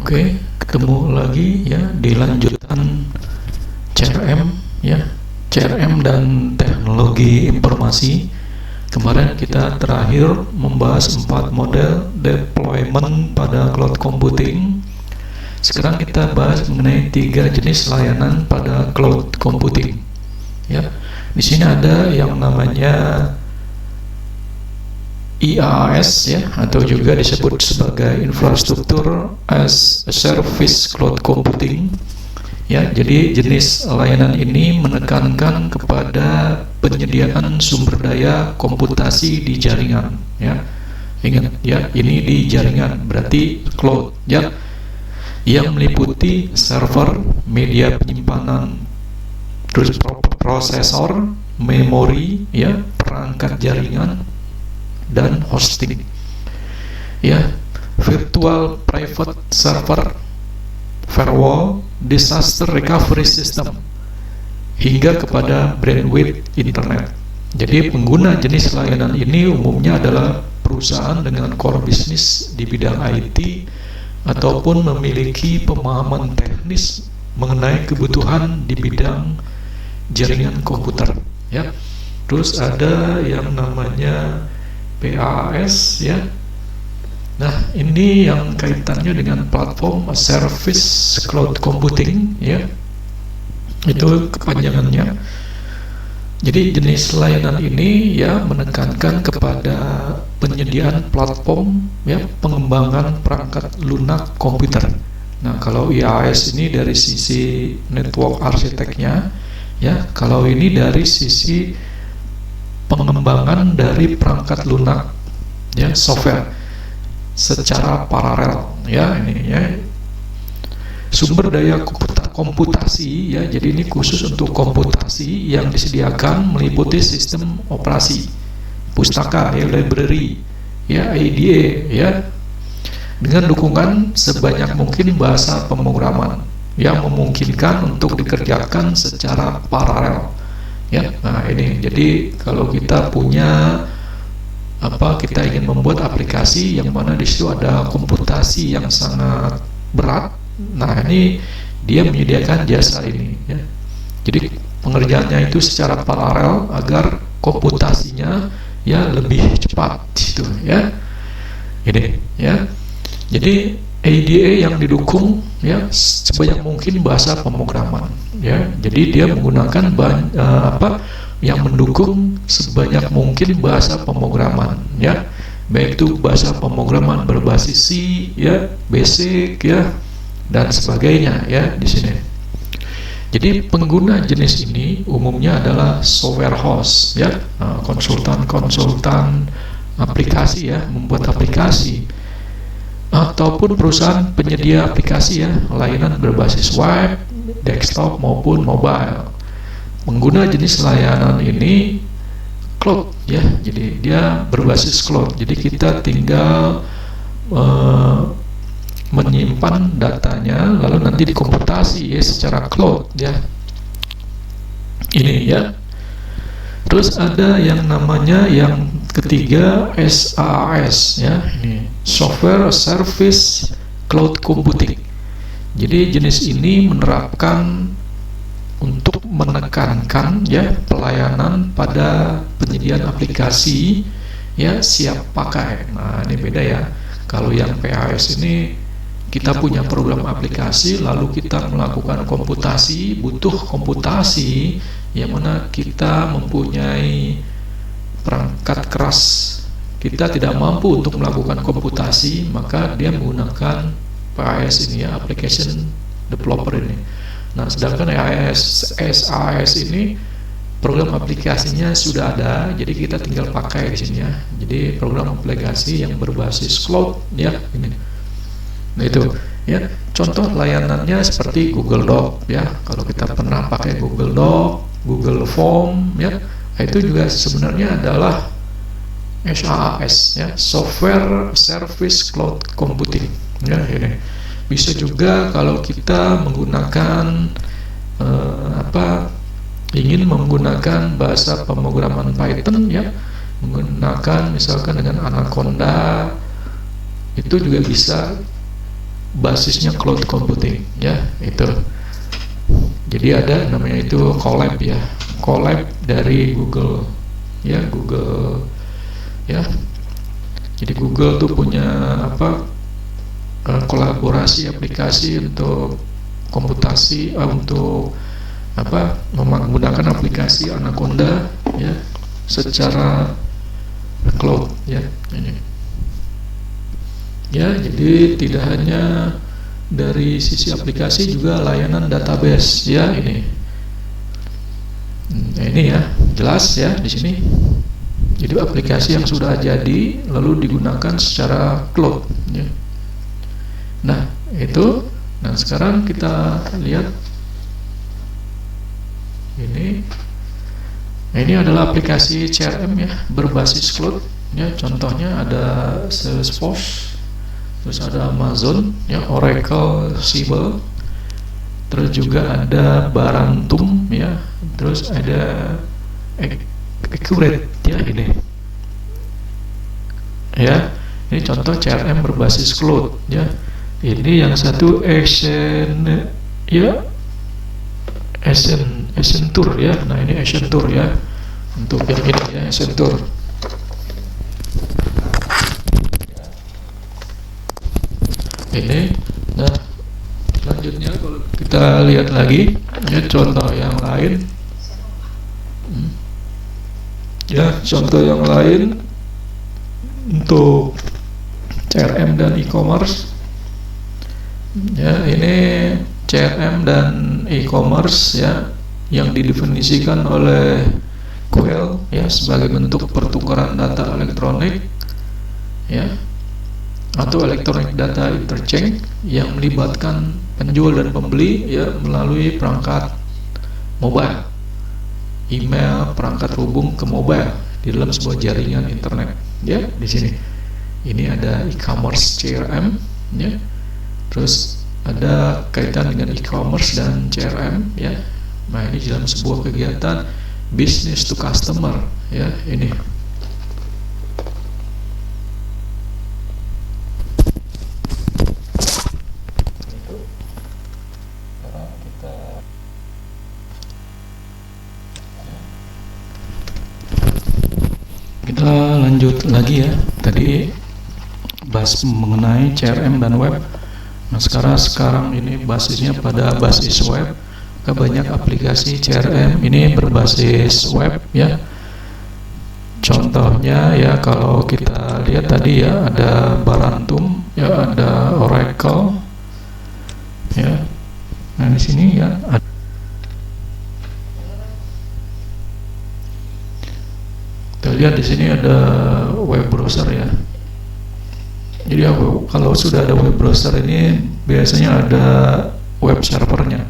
Oke, ketemu lagi ya di lanjutan CRM ya, CRM dan teknologi informasi. Kemarin kita terakhir membahas 4 model deployment pada cloud computing. Sekarang kita bahas mengenai 3 jenis layanan pada cloud computing. Ya, di sini ada yang namanya IaaS ya, atau juga disebut sebagai infrastruktur as a service cloud computing ya. Jadi jenis layanan ini menekankan kepada penyediaan sumber daya komputasi di jaringan ya. Ingat ya, ini di jaringan berarti cloud ya, yang meliputi server, media penyimpanan, terus prosesor, memori ya, perangkat jaringan dan hosting ya, virtual private server, firewall, disaster recovery system, hingga kepada bandwidth internet. Jadi pengguna jenis layanan ini umumnya adalah perusahaan dengan core bisnis di bidang IT ataupun memiliki pemahaman teknis mengenai kebutuhan di bidang jaringan komputer ya. Terus ada yang namanya PaaS ya. Nah, ini yang kaitannya dengan platform service cloud computing ya. Itu kepanjangannya. Jadi jenis layanan ini ya menekankan kepada penyediaan platform ya, pengembangan perangkat lunak komputer. Nah, kalau IaaS ini dari sisi network arsiteknya ya, kalau ini dari sisi pengembangan dari perangkat lunak ya, software secara paralel ya. Ini ya, sumber daya komputasi ya, jadi ini khusus untuk komputasi yang disediakan meliputi sistem operasi, pustaka ya, library ya, IDE ya, dengan dukungan sebanyak mungkin bahasa pemrograman yang memungkinkan untuk dikerjakan secara paralel ya. Nah, ini jadi kalau kita punya kita ingin membuat aplikasi yang mana di situ ada komputasi yang sangat berat, nah ini dia menyediakan jasa ini ya. Jadi pengerjaannya itu secara paralel agar komputasinya ya lebih cepat gitu ya. Ini ya. Jadi IDE yang didukung ya sebanyak mungkin bahasa pemrograman ya. Jadi dia menggunakan yang mendukung sebanyak mungkin bahasa pemrograman ya, baik itu bahasa pemrograman berbasis C ya, basic ya, dan sebagainya ya di sini. Jadi pengguna jenis ini umumnya adalah software house ya, konsultan aplikasi ya, membuat aplikasi, ataupun perusahaan penyedia aplikasi ya, layanan berbasis web, desktop maupun mobile. Pengguna jenis layanan ini cloud ya, jadi dia berbasis cloud. Jadi kita tinggal menyimpan datanya lalu nanti dikomputasi ya secara cloud ya. Ini ya. Terus ada yang namanya yang ketiga SaaS ya, ini software service cloud computing. Jadi jenis ini menerapkan untuk menekankan ya pelayanan pada penyediaan aplikasi ya siap pakai. Nah, ini beda ya. Kalau yang PaaS ini kita punya program aplikasi lalu kita melakukan komputasi, butuh komputasi yang mana kita mempunyai perangkat keras, kita tidak mampu untuk melakukan komputasi, maka dia menggunakan PaaS ini ya, application developer ini. Nah, sedangkan SaaS ini program aplikasinya sudah ada, jadi kita tinggal pakai di sini ya. Jadi program aplikasi yang berbasis cloud ya ini. Nah, itu ya, contoh layanannya seperti Google Doc ya. Kalau kita pernah pakai Google Doc, Google Form ya, itu juga sebenarnya adalah SaaS ya, software service cloud computing ya. Ini bisa juga kalau kita menggunakan ingin menggunakan bahasa pemrograman Python ya, menggunakan misalkan dengan Anaconda, itu juga bisa basisnya cloud computing, ya itu. Jadi ada namanya itu Colab ya, Colab dari Google, ya Google, ya. Jadi Google tuh punya kolaborasi aplikasi untuk komputasi, untuk menggunakan aplikasi Anaconda ya secara cloud ya ini. Ya, jadi tidak hanya dari sisi aplikasi, juga layanan database ya ini. Nah, ini ya jelas ya di sini. Jadi aplikasi yang sudah jadi lalu digunakan secara cloud ya. Nah, itu. Nah, sekarang kita lihat ini. Nah, ini adalah aplikasi CRM ya berbasis cloud ya. Contohnya ada Salesforce, terus ada Amazon ya, Oracle, Siebel, terus juga ada Barantum ya, terus ada Accurate ya ini. Ya, ini contoh CRM berbasis cloud ya. Ini yang satu Accenture ya. Nah, ini Accenture ya. Untuk yang ini ya, Accenture. Ini. Nah, selanjutnya kalau kita lihat lagi ya contoh yang lain. Ya, contoh yang lain untuk CRM dan e-commerce. Ya, ini CRM dan e-commerce ya yang didefinisikan oleh QL ya sebagai bentuk pertukaran data elektronik ya atau electronic data interchange yang melibatkan penjual dan pembeli ya melalui perangkat mobile, email, perangkat hubung ke mobile di dalam sebuah jaringan internet ya. Di sini ini ada e-commerce CRM ya. Terus ada kaitan dengan e-commerce dan CRM ya. Nah, ini dalam sebuah kegiatan business to customer ya ini. Kita lanjut lagi ya. Tadi bahas mengenai CRM dan web. Nah, sekarang ini basisnya pada basis web. Banyak aplikasi CRM ini berbasis web ya. Contohnya ya kalau kita lihat tadi ya ada Barantum ya, ada Oracle ya. Nah, di sini ya ada. Kita lihat di sini ada web browser ya. Jadi kalau sudah ada web browser ini biasanya ada web servernya.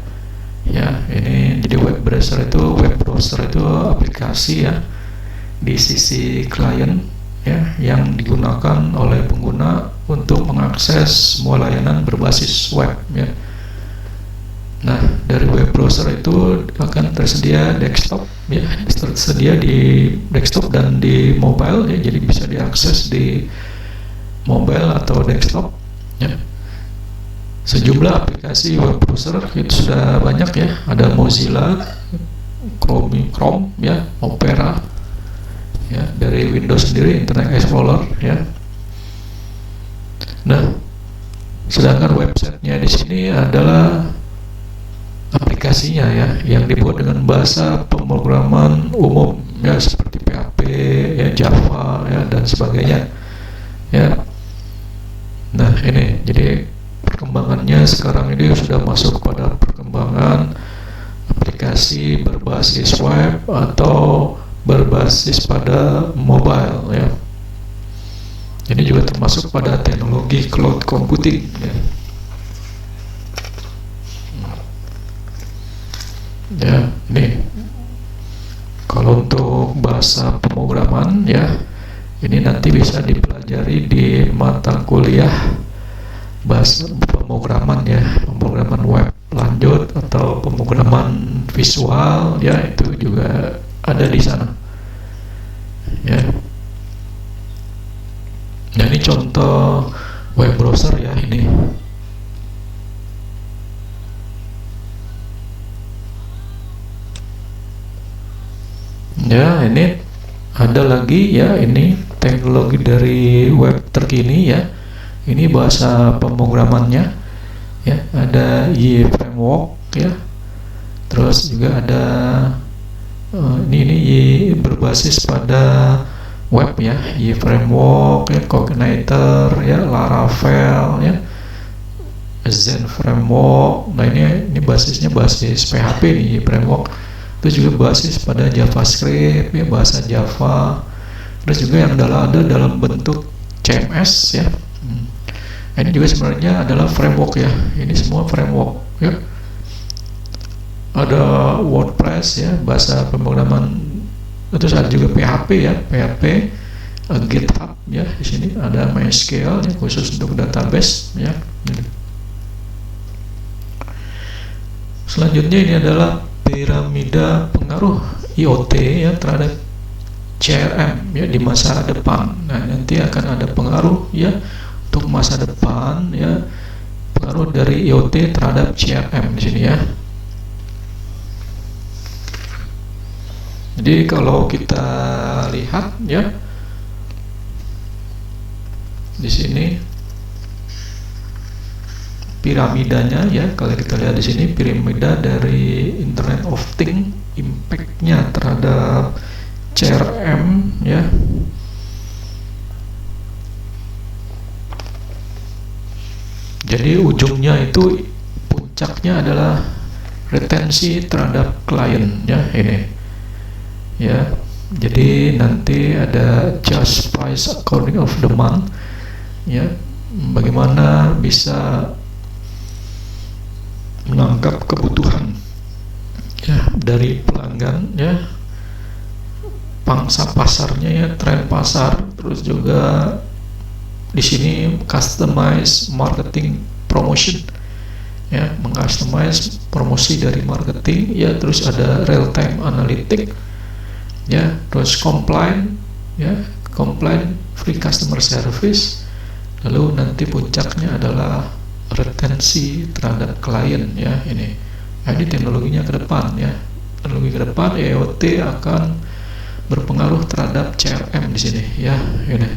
Ya, ini jadi web browser itu aplikasi ya di sisi klien ya yang digunakan oleh pengguna untuk mengakses semua layanan berbasis web ya. Nah, dari web browser itu akan tersedia desktop ya, tersedia di desktop dan di mobile ya, jadi bisa diakses di mobile atau desktop ya. Sejumlah aplikasi web browser itu sudah banyak ya, ada Mozilla, Chrome ya, Opera ya, dari Windows sendiri Internet Explorer ya. Nah, sedangkan websitenya di sini adalah aplikasinya ya yang dibuat dengan bahasa pemrograman umum ya seperti PHP ya, Java ya dan sebagainya ya. Nah, ini jadi perkembangannya sekarang ini sudah masuk pada perkembangan aplikasi berbasis web atau berbasis pada mobile ya. Ini juga termasuk pada teknologi cloud computing ya. Ya, ini kalau untuk bahasa pemrograman ya, ini nanti bisa dipelajari di mata kuliah bahasa pemrograman ya, pemrograman web lanjut atau pemrograman visual ya, itu juga ada di sana ya. Nah, ini contoh web browser ya ini. Ya, ini ada lagi ya, ini teknologi dari web terkini ya. Ini bahasa pemrogramannya ya, ada Y framework ya. Terus juga ada ini Y berbasis pada web ya, Y framework ya, Cognitor ya, Laravel ya, Zen framework. Nah ini basisnya basis PHP nih, Y framework. Itu juga basis pada JavaScript ya, bahasa Java. Terus juga yang ada dalam bentuk CMS ya. Ini juga sebenarnya adalah framework ya. Ini semua framework ya. Ada WordPress ya, bahasa pemrograman. Terus ada juga PHP ya, PHP, GitHub ya. Di sini ada MySQL ya, khusus untuk database ya. Selanjutnya ini adalah piramida pengaruh IoT ya terhadap CRM ya di masa depan. Nah, nanti akan ada pengaruh ya untuk masa depan ya, pengaruh dari IoT terhadap CRM di sini ya. Jadi kalau kita lihat ya di sini piramidanya ya, kalau kita lihat di sini piramida dari Internet of Things, impact-nya terhadap CRM ya. Jadi ujungnya itu, puncaknya adalah retensi terhadap klien ya, ini ya. Jadi nanti ada just price according of demand ya, bagaimana bisa menangkap kebutuhan ya dari pelanggan ya, pangsa pasarnya ya, tren pasar. Terus juga di sini customize marketing promotion ya, mengcustomize promosi dari marketing ya. Terus ada real time analytic ya, terus compliant ya, compliant free customer service. Lalu nanti puncaknya adalah retensi terhadap klien ya, ini. Nah, ini teknologinya ke depan ya. Teknologi ke depan IoT akan berpengaruh terhadap CRM di sini ya, ini.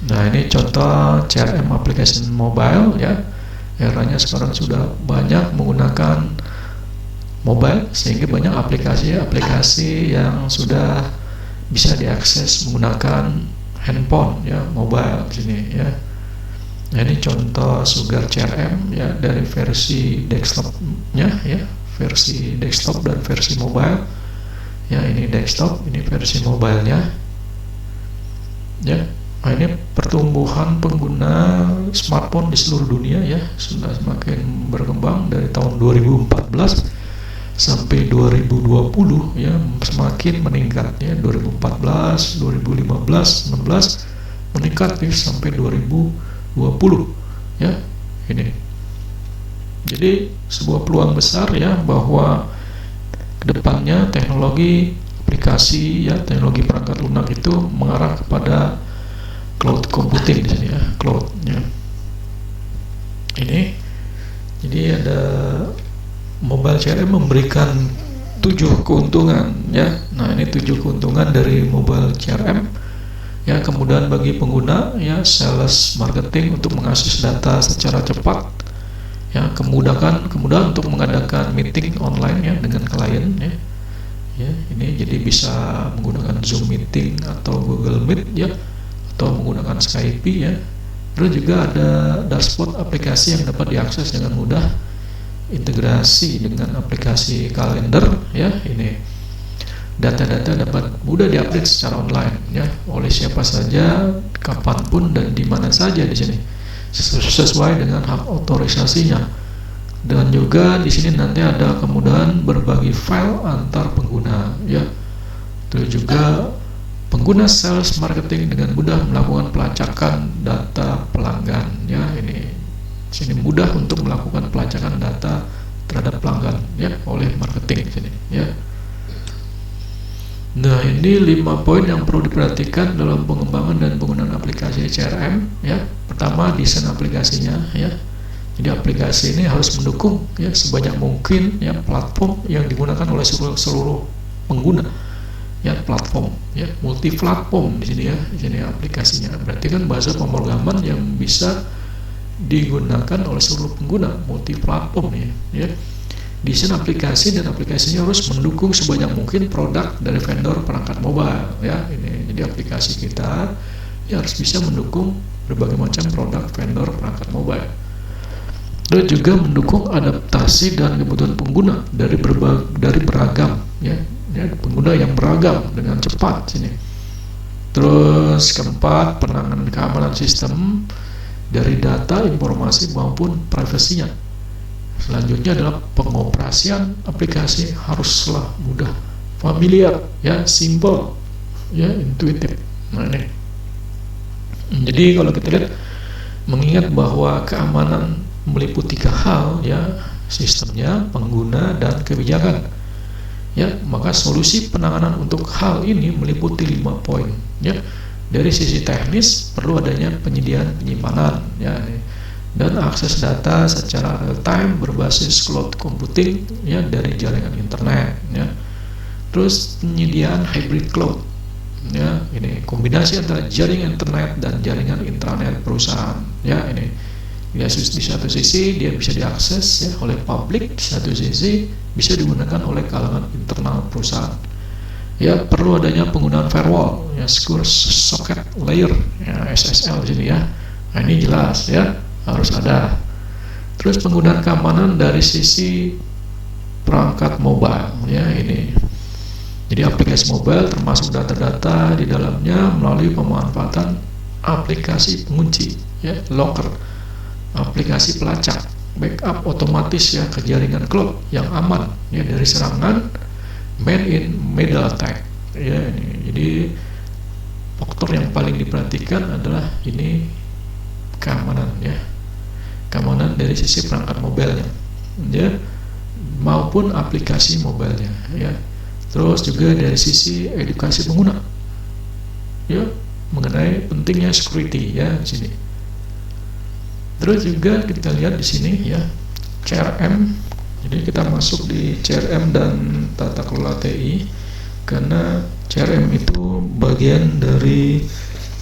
Nah, ini contoh CRM application mobile ya. Eranya sekarang sudah banyak menggunakan mobile, sehingga banyak aplikasi-aplikasi yang sudah bisa diakses menggunakan handphone ya, mobile di sini ya. Nah, ini contoh Sugar CRM ya, dari versi desktopnya ya, versi desktop dan versi mobile ya. Ini desktop, ini versi mobilenya ya. Nah, ini pertumbuhan pengguna smartphone di seluruh dunia ya, sudah semakin berkembang dari tahun 2014 sampai 2020 ya, semakin meningkat ya. 2014, 2015, 16 meningkat ya, sampai 2020 ya, ini. Jadi sebuah peluang besar ya, bahwa kedepannya teknologi aplikasi ya, teknologi perangkat lunak itu mengarah kepada cloud computing di sini ya, cloudnya ini. Jadi ada mobile CRM memberikan 7 keuntungan ya. Nah, ini 7 keuntungan dari mobile CRM ya. Kemudahan bagi pengguna ya, sales marketing untuk mengakses data secara cepat ya, kemudahan untuk mengadakan meeting online ya dengan klien ya. Ya, ini jadi bisa menggunakan Zoom meeting atau Google Meet ya, atau menggunakan Skype ya. Terus juga ada dashboard aplikasi yang dapat diakses dengan mudah, integrasi dengan aplikasi kalender ya. Ini data-data dapat mudah diupdate secara online ya, oleh siapa saja, kapanpun dan di mana saja di sini, sesuai dengan hak otorisasinya. Dan juga di sini nanti ada kemudahan berbagi file antar pengguna ya. Terus juga pengguna sales marketing dengan mudah melakukan pelacakan data pelanggan ya. Ini sini mudah untuk melakukan pelacakan data terhadap pelanggan ya oleh marketing di sini ya. Nah, ini 5 poin yang perlu diperhatikan dalam pengembangan dan penggunaan aplikasi CRM ya. Pertama, desain aplikasinya ya. Jadi aplikasi ini harus mendukung ya sebanyak mungkin ya platform yang digunakan oleh seluruh pengguna, ya, platform, ya, multi platform di sini, ya, di sini aplikasinya. Berarti kan bahasa pemrograman yang bisa digunakan oleh seluruh pengguna, multi platform, ya. Desain aplikasi, dan aplikasinya harus mendukung sebanyak mungkin produk dari vendor perangkat mobile, ya. Ini jadi aplikasi kita ya harus bisa mendukung berbagai macam produk vendor perangkat mobile, dan juga mendukung adaptasi dan kebutuhan pengguna dari beragam, ya, pengguna yang beragam dengan cepat sini. Terus keempat, penanganan keamanan sistem dari data, informasi maupun privasinya. Selanjutnya adalah pengoperasian aplikasi haruslah mudah, familiar, ya, simple, ya, intuitif. Nah, ini. Jadi kalau kita lihat, mengingat bahwa keamanan meliputi 3 hal, ya, sistemnya, pengguna, dan kebijakan, ya, maka solusi penanganan untuk hal ini meliputi 5 poin, ya. Dari sisi teknis perlu adanya penyediaan penyimpanan, ya, dan akses data secara real time berbasis cloud computing, ya, dari jaringan internet, ya. Terus penyediaan hybrid cloud, ya, ini kombinasi antara jaringan internet dan jaringan intranet perusahaan, ya. Ini di satu sisi dia bisa diakses, ya, oleh publik, di satu sisi bisa digunakan oleh kalangan internal perusahaan. Ya, perlu adanya penggunaan firewall, ya, secure socket layer, ya, SSL sini, ya. Nah, ini jelas, ya, harus ada. Terus penggunaan keamanan dari sisi perangkat mobile, ya, ini. Jadi aplikasi mobile termasuk data-data di dalamnya melalui pemanfaatan aplikasi pengunci, ya, locker, aplikasi pelacak, backup otomatis, ya, ke jaringan cloud yang aman, ya, dari serangan man in middle attack, ya, ini. Jadi faktor yang paling diperhatikan adalah ini keamanan, ya, keamanan dari sisi perangkat mobilenya, ya, maupun aplikasi mobilenya, ya. Terus juga dari sisi edukasi pengguna, ya, mengenai pentingnya security, ya, di sini. Terus juga kita lihat di sini, ya, CRM. Jadi kita masuk di CRM dan tata kelola TI, karena CRM itu bagian dari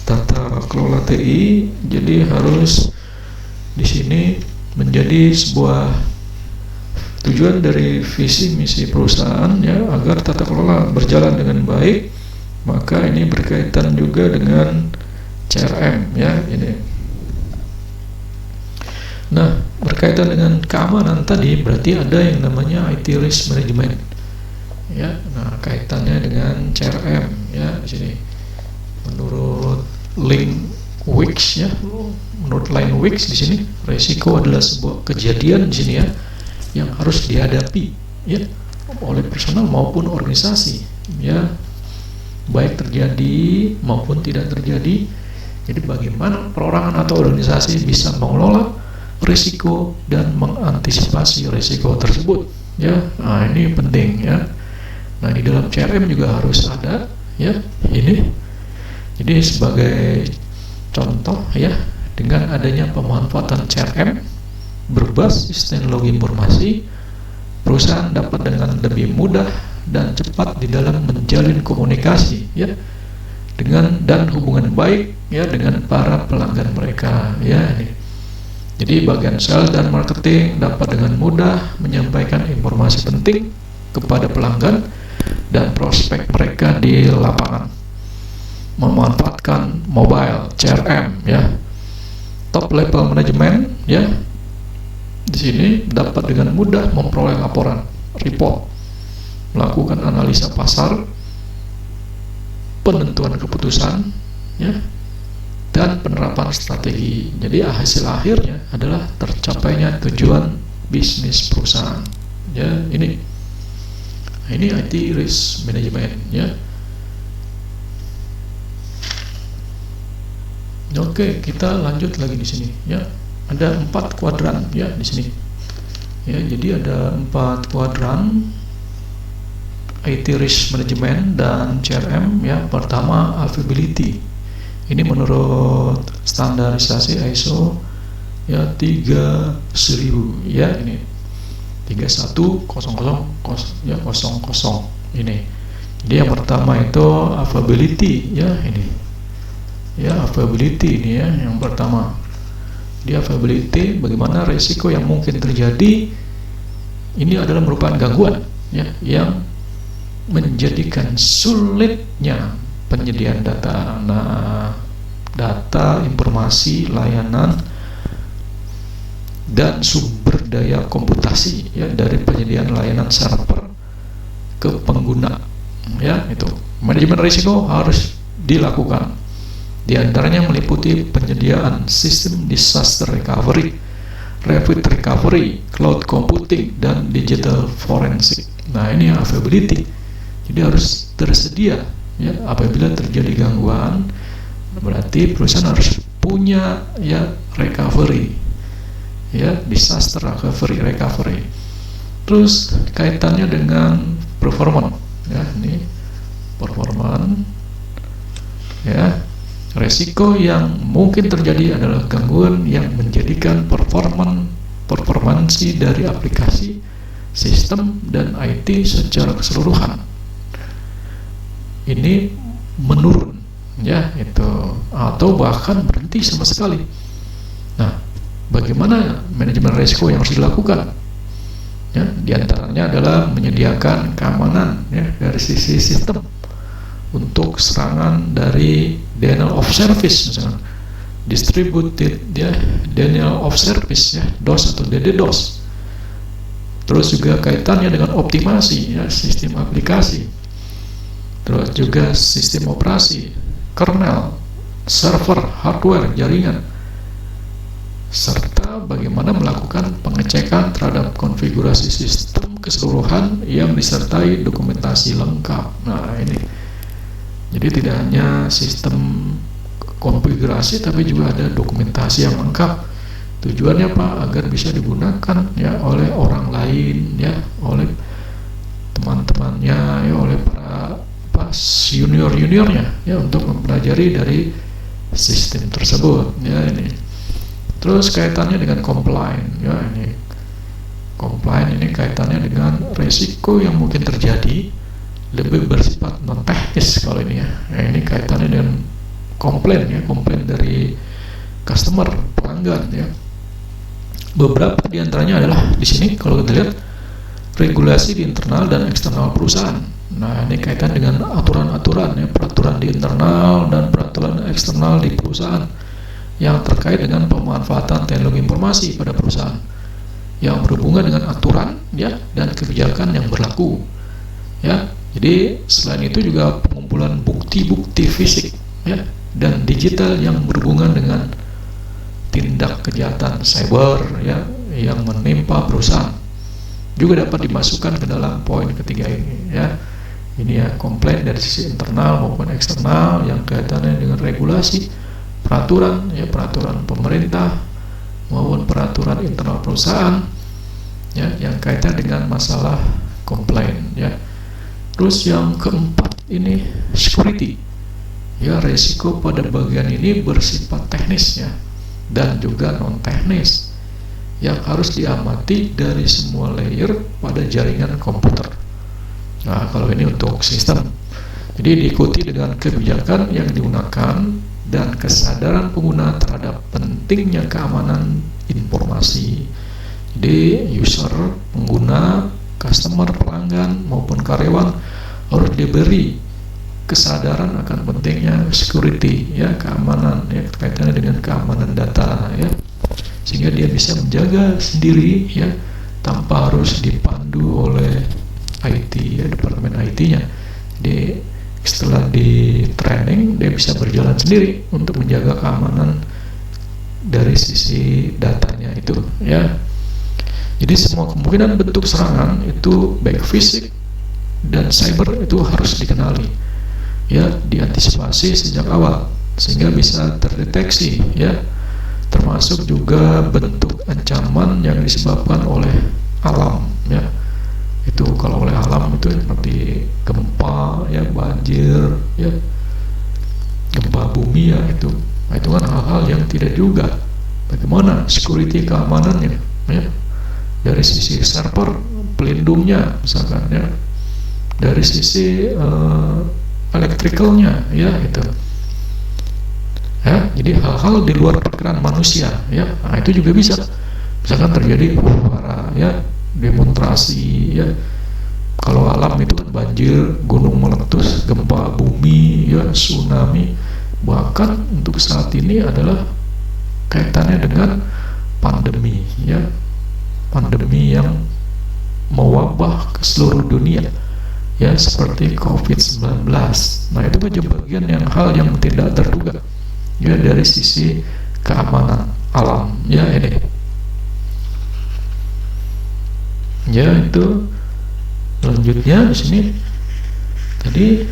tata kelola TI. Jadi harus di sini menjadi sebuah tujuan dari visi misi perusahaan, ya, agar tata kelola berjalan dengan baik. Maka ini berkaitan juga dengan CRM, ya, ini. Nah, berkaitan dengan keamanan tadi berarti ada yang namanya IT risk management, ya. Nah, kaitannya dengan CRM, ya, di sini. Menurut Linkwix, ya, menurut Linkwix di sini, risiko adalah sebuah kejadian di sini, ya, yang harus dihadapi, ya, oleh personal maupun organisasi, ya, baik terjadi maupun tidak terjadi. Jadi bagaimana perorangan atau organisasi bisa mengelola risiko dan mengantisipasi risiko tersebut, ya. Nah, ini penting, ya. Nah, di dalam CRM juga harus ada, ya, ini. Jadi sebagai contoh, ya, dengan adanya pemanfaatan CRM berbasis teknologi informasi, perusahaan dapat dengan lebih mudah dan cepat di dalam menjalin komunikasi, ya, dengan dan hubungan baik, ya, dengan para pelanggan mereka, ya. Jadi bagian sales dan marketing dapat dengan mudah menyampaikan informasi penting kepada pelanggan dan prospek mereka di lapangan, memanfaatkan mobile CRM, ya. Top level management, ya, di sini dapat dengan mudah memperoleh laporan, report, melakukan analisa pasar, penentuan keputusan, ya, dan penerapan strategi. Jadi hasil akhirnya adalah tercapainya tujuan bisnis perusahaan, ya, ini. Nah, ini IT risk management, ya. Oke, kita lanjut lagi di sini, ya. Ada 4 kuadran, ya, di sini, ya. Jadi ada 4 kuadran IT risk management dan CRM, ya. Pertama, availability. Ini menurut standarisasi ISO, ya, 3000, ya, ini 31000, ya, 00 ini. Jadi yang pertama itu availability, ya ini. Ya, availability ini ya yang pertama. Di availability, bagaimana resiko yang mungkin terjadi ini adalah merupakan gangguan ya yang menjadikan sulitnya penyediaan data. Nah, data, informasi, layanan dan sumber daya komputasi ya dari penyediaan layanan server ke pengguna. Ya, itu manajemen risiko harus dilakukan. Di antaranya meliputi penyediaan sistem disaster recovery, rapid recovery, cloud computing, dan digital forensik. Nah, ini availability. Jadi harus tersedia ya apabila terjadi gangguan, berarti perusahaan harus punya ya recovery. Ya, disaster recovery. Terus kaitannya dengan performance ya, ini performance ya. Resiko yang mungkin terjadi adalah gangguan yang menjadikan performansi dari aplikasi, sistem, dan IT secara keseluruhan ini menurun ya, itu atau bahkan berhenti sama sekali. Nah, bagaimana manajemen risiko yang harus dilakukan? Ya, diantaranya adalah menyediakan keamanan ya dari sisi sistem untuk serangan dari denial of service, misalnya distributed ya denial of service ya, DOS atau DDoS. Terus juga kaitannya dengan optimasi ya sistem aplikasi, terus juga sistem operasi, kernel, server, hardware, jaringan, serta bagaimana melakukan pengecekan terhadap konfigurasi sistem keseluruhan yang disertai dokumentasi lengkap. Nah, ini jadi tidak hanya sistem konfigurasi tapi juga ada dokumentasi yang lengkap. Tujuannya apa? Agar bisa digunakan ya oleh orang lain ya, oleh teman-temannya ya, oleh para juniornya ya untuk mempelajari dari sistem tersebut ya ini. Terus kaitannya dengan compliance ya, ini compliance ini kaitannya dengan resiko yang mungkin terjadi, lebih bersifat non teknis kalau ini ya. Ini kaitannya dengan komplain dari customer, pelanggan ya. Beberapa diantaranya adalah di sini kalau kita lihat regulasi di internal dan eksternal perusahaan. Nah, ini kaitan dengan aturan-aturan ya, peraturan di internal dan peraturan eksternal di perusahaan yang terkait dengan pemanfaatan teknologi informasi pada perusahaan yang berhubungan dengan aturan ya dan kebijakan yang berlaku ya. Jadi selain itu juga pengumpulan bukti-bukti fisik ya dan digital yang berhubungan dengan tindak kejahatan cyber ya yang menimpa perusahaan juga dapat dimasukkan ke dalam poin ketiga ini ya. Ini ya komplain dari sisi internal maupun eksternal yang kaitannya dengan regulasi, peraturan ya, peraturan pemerintah maupun peraturan internal perusahaan ya yang kaitan dengan masalah komplain ya. Terus yang keempat ini security ya, resiko pada bagian ini bersifat teknis ya dan juga non teknis yang harus diamati dari semua layer pada jaringan komputer. Nah, kalau ini untuk sistem, jadi diikuti dengan kebijakan yang digunakan dan kesadaran pengguna terhadap pentingnya keamanan informasi. Jadi user, pengguna, customer, pelanggan maupun karyawan harus diberi kesadaran akan pentingnya security ya, keamanan ya, kaitannya dengan keamanan data ya, sehingga dia bisa menjaga sendiri ya tanpa harus dipandu oleh IT ya, departemen IT-nya. Jadi setelah di training dia bisa berjalan sendiri untuk menjaga keamanan dari sisi datanya itu ya. Jadi semua kemungkinan bentuk serangan itu baik fisik dan cyber itu harus dikenali ya, diantisipasi sejak awal sehingga bisa terdeteksi ya, termasuk juga bentuk ancaman yang disebabkan oleh alam ya. Itu kalau oleh alam itu seperti gempa ya, banjir ya, gempa bumi ya, itu kan hal-hal yang tidak juga. Bagaimana security keamanannya ya, dari sisi server pelindungnya misalkan ya, dari sisi elektrikalnya, ya itu. Ya, jadi hal-hal di luar perkiraan manusia, ya, nah, itu juga bisa. Misalkan terjadi ya demonstrasi, ya. Kalau alam itu kan banjir, gunung meletus, gempa bumi, ya, tsunami. Bahkan untuk saat ini adalah kaitannya dengan pandemi, ya, pandemi yang mewabah ke seluruh dunia, ya, seperti COVID-19. Nah, itu aja bagian yang hal yang tidak terduga, ya, dari sisi keamanan alam, ya, ini, ya, itu. Selanjutnya di sini tadi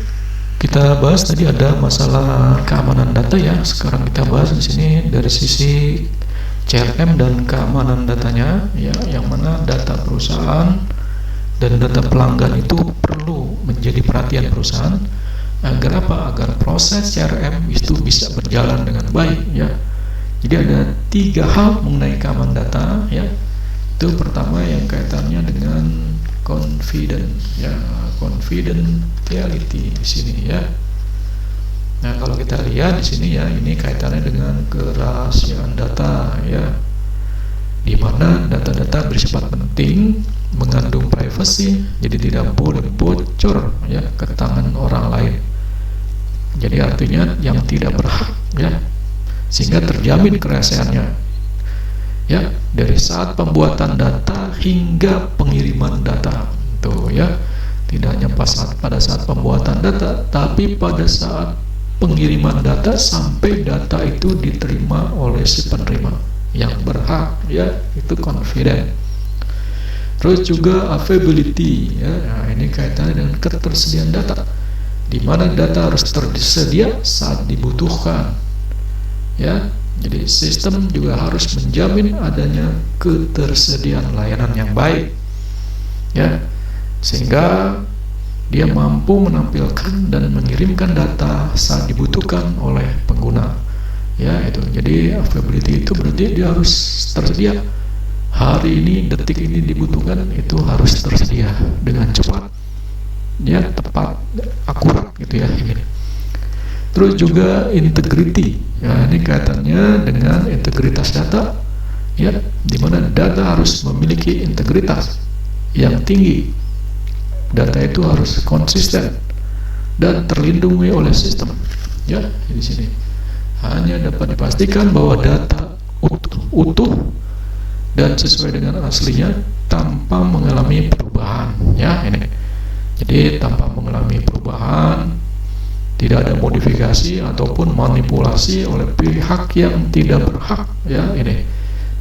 kita bahas, tadi ada masalah keamanan data, ya. Sekarang kita bahas di sini dari sisi CRM dan keamanan datanya, ya, yang mana data perusahaan dan data pelanggan itu perlu menjadi perhatian perusahaan agar apa? Agar proses CRM itu bisa berjalan dengan baik, ya. Jadi ada 3 hal mengenai keamanan data, ya. Itu pertama yang kaitannya dengan confidentiality di sini, ya. Nah, kalau kita lihat di sini, ya, ini kaitannya dengan kerahasiaan data, ya, di mana data-data bersifat penting, mengandung privacy, jadi tidak boleh bocor, ya, ke tangan orang lain. Jadi artinya yang tidak berhak, ya, sehingga terjamin kerahasiaannya, ya, dari saat pembuatan data hingga pengiriman data, tuh, ya, tidak hanya pada saat pembuatan data, tapi pada saat pengiriman data sampai data itu diterima oleh si penerima yang berhak, ya, itu confident. Terus juga availability, ya, nah, ini kaitannya dengan ketersediaan data, di mana data harus tersedia saat dibutuhkan, ya. Jadi sistem juga harus menjamin adanya ketersediaan layanan yang baik, ya, sehingga dia mampu menampilkan dan mengirimkan data saat dibutuhkan oleh pengguna, ya, itu. Jadi availability itu berarti dia harus tersedia. Hari ini, detik ini dibutuhkan, itu harus tersedia dengan cepat, ya, tepat, akurat, gitu, ya, ini. Terus juga integrity, ya, ini kaitannya dengan integritas data, ya, di mana data harus memiliki integritas yang tinggi. Data itu harus konsisten dan terlindungi oleh sistem, ya. Di sini hanya dapat dipastikan bahwa data utuh dan sesuai dengan aslinya tanpa mengalami perubahan, ya, ini. Jadi tanpa mengalami perubahan, tidak ada modifikasi ataupun manipulasi oleh pihak yang tidak berhak, ya, ini.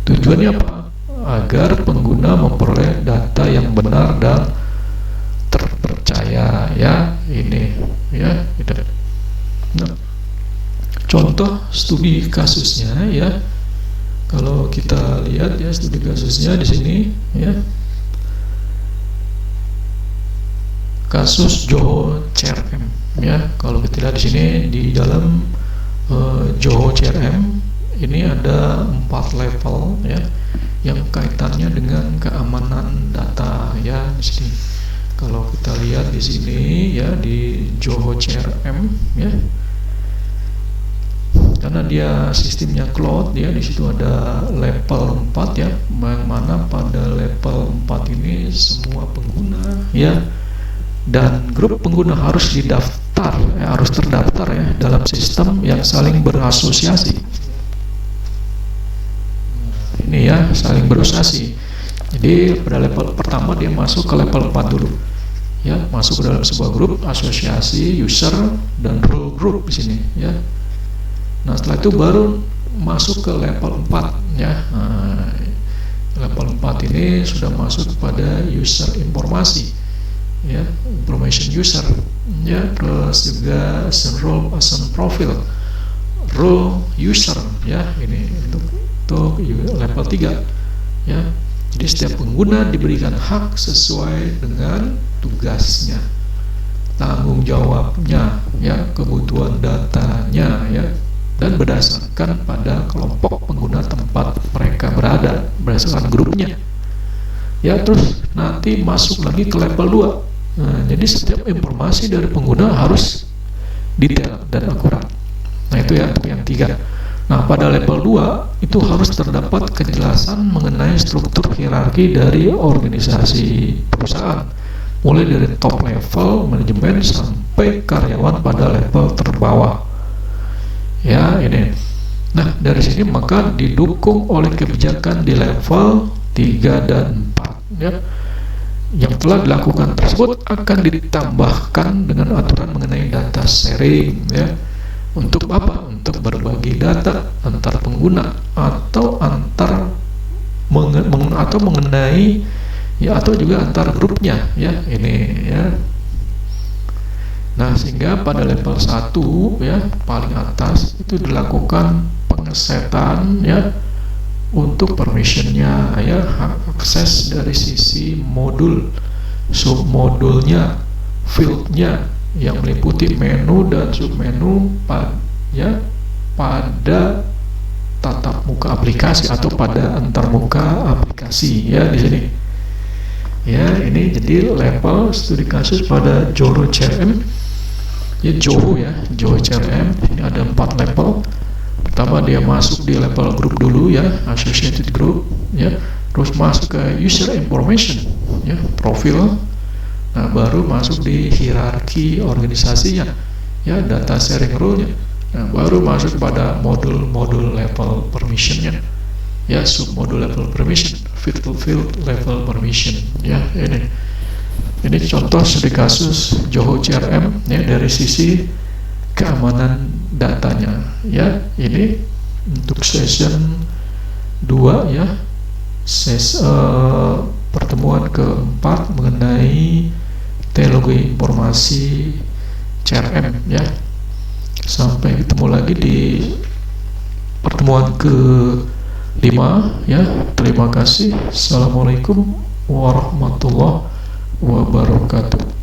Tujuannya apa? Agar pengguna memperoleh data yang benar dan terpercaya, ya, ini, ya, itu. Nah, contoh studi kasusnya, ya, kalau kita lihat, ya, studi kasusnya di sini, ya, kasus Johor CRM, ya. Kalau kita lihat di sini di dalam Johor CRM ini ada 4 level, ya, yang kaitannya dengan keamanan data, ya, di sini. Kalau kita lihat di sini, ya, di Johor CRM, ya, karena dia sistemnya cloud, ya, di situ ada level 4, ya, yang mana pada level 4 ini semua pengguna, ya, dan grup pengguna harus didaftar, ya, harus terdaftar, ya, dalam sistem yang saling berasosiasi. Ini, ya, saling berasosiasi. Jadi pada level pertama dia masuk ke level 4 dulu, ya, masuk ke dalam sebuah grup asosiasi user dan role group di sini, ya. Nah, setelah itu baru masuk ke level 4, ya. Nah, level 4 ini sudah masuk pada user informasi, ya, information user, ya, terus juga role profile role user, ya, ini untuk level 3, ya. Jadi setiap pengguna diberikan hak sesuai dengan tugasnya, tanggung jawabnya, ya, kebutuhan datanya, ya, dan berdasarkan pada kelompok pengguna tempat mereka berada, berdasarkan grupnya, ya. Terus nanti masuk lagi ke level 2, Nah, jadi setiap informasi dari pengguna harus detail dan akurat. Nah, itu ya untuk yang 3. Nah, pada level 2 itu harus terdapat kejelasan mengenai struktur hierarki dari organisasi perusahaan, mulai dari top level manajemen sampai karyawan pada level terbawah. Ya, ini. Nah, dari sini maka didukung oleh kebijakan di level 3 dan 4, ya. Yang telah dilakukan tersebut akan ditambahkan dengan aturan mengenai data sharing, ya. Untuk apa? Untuk berbagi data antar pengguna atau atau mengenai, ya, atau juga antar grupnya, ya, ini, ya. Nah, sehingga pada level 1, ya, paling atas itu dilakukan pengesetan, ya, untuk permissionnya, ya, hak akses dari sisi modul, submodulnya, fieldnya yang meliputi menu dan submenu pada tatap muka aplikasi atau pada antarmuka aplikasi, ya, di sini. Ya, ini jadi level studi kasus pada Zoho CRM, ya, Zoho CRM. Ini ada 4 level. Pertama dia masuk di level grup dulu, ya, associated group, ya, terus masuk ke user information, ya, profil. Nah, baru masuk di hierarki organisasinya, ya, data sharing rule-nya. Nah, baru masuk pada modul level permission-nya, ya, submodul level permission, field level permission, ya. Ini contoh studi kasus Zoho CRM, ya, dari sisi keamanan datanya, ya. Ini untuk session 2, ya, pertemuan keempat mengenai teknologi informasi CRM, ya. Sampai ketemu lagi di pertemuan ke-5, ya. Terima kasih. Assalamualaikum warahmatullahi wabarakatuh.